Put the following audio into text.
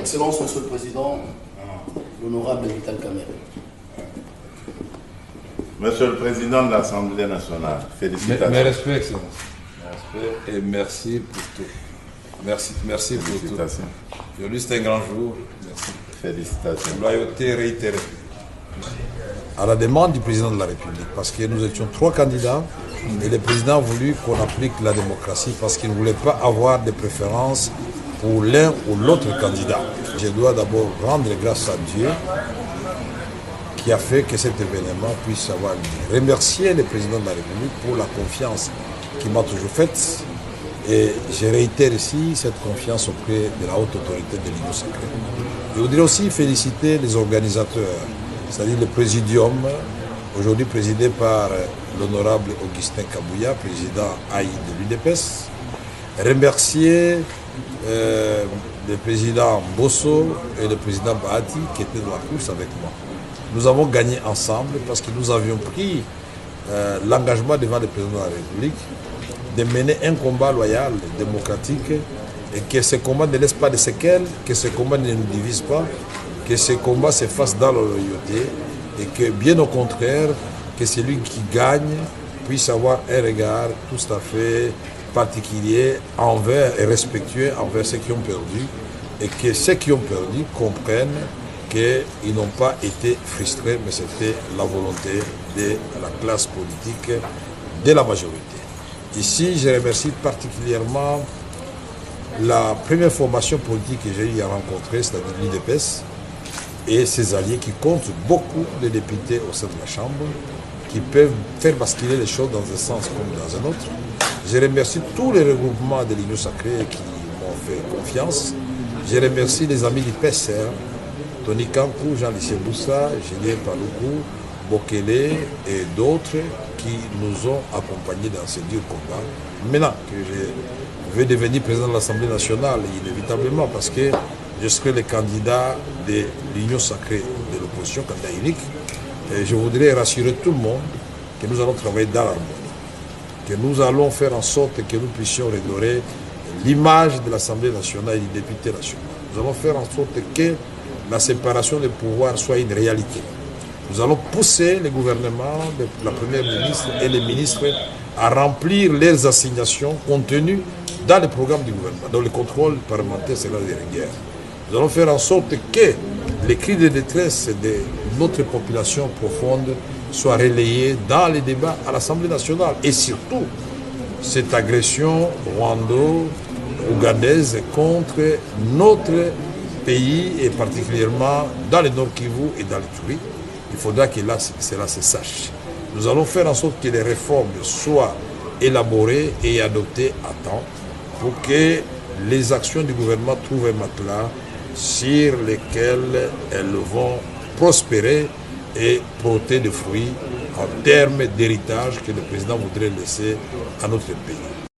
Excellence, Monsieur le Président, l'honorable Vital Kamerhe. Monsieur le Président de l'Assemblée nationale, félicitations. Mes respects, Excellence. Mes respects et merci pour tout. Merci pour tout. Aujourd'hui, c'est un grand jour. Merci. Félicitations. Loyauté réitérée. À la demande du président de la République, parce que nous étions 3 candidats et le président a voulu qu'on applique la démocratie parce qu'il ne voulait pas avoir de préférence pour l'un ou l'autre candidat. Je dois d'abord rendre grâce à Dieu qui a fait que cet événement puisse avoir lieu. Remercier le président de la République pour la confiance qu'il m'a toujours faite et je réitère ici cette confiance auprès de la haute autorité de l'Union sacrée. Je voudrais aussi féliciter les organisateurs, c'est-à-dire le présidium, aujourd'hui présidé par l'honorable Augustin Kabouya, président AI de l'UDPS. Remercier le président Bosso et le président Bahati qui étaient dans la course avec moi. Nous avons gagné ensemble parce que nous avions pris l'engagement devant le président de la République de mener un combat loyal, démocratique, et que ce combat ne laisse pas de séquelles, que ce combat ne nous divise pas, que ce combat se fasse dans la loyauté et que, bien au contraire, que celui qui gagne puisse avoir un regard tout à fait particulier envers et respectueux envers ceux qui ont perdu et que ceux qui ont perdu comprennent qu'ils n'ont pas été frustrés, mais c'était la volonté de la classe politique de la majorité. Ici, je remercie particulièrement la première formation politique que j'ai eu à rencontrer, c'est-à-dire l'UDPS, et ses alliés qui comptent beaucoup de députés au sein de la Chambre, qui peuvent faire basculer les choses dans un sens comme dans un autre. Je remercie tous les regroupements de l'Union sacrée qui m'ont fait confiance. Je remercie les amis du PCR, Tony Kankou, Jean-Lycée Boussa, Julien Paloukou, Bokele et d'autres qui nous ont accompagnés dans ce dur combat. Maintenant que je vais devenir président de l'Assemblée nationale, inévitablement, parce que je serai le candidat de l'Union sacrée de l'opposition, candidat unique, et je voudrais rassurer tout le monde que nous allons travailler dans l'harmonie, que nous allons faire en sorte que nous puissions redorer l'image de l'Assemblée nationale et des députés nationaux. Nous allons faire en sorte que la séparation des pouvoirs soit une réalité. Nous allons pousser le gouvernement, la première ministre et les ministres à remplir leurs assignations contenues dans le programme du gouvernement, dans le contrôle parlementaire sera de rigueur. Nous allons faire en sorte que les cris de détresse de notre population profonde soient relayés dans les débats à l'Assemblée nationale. Et surtout, cette agression rwando-ougandaise contre notre pays, et particulièrement dans le Nord Kivu et dans l'Ituri, il faudra que là, cela se sache. Nous allons faire en sorte que les réformes soient élaborées et adoptées à temps pour que les actions du gouvernement trouvent un matelas sur lesquels elles vont prospérer et porter des fruits en termes d'héritage que le président voudrait laisser à notre pays.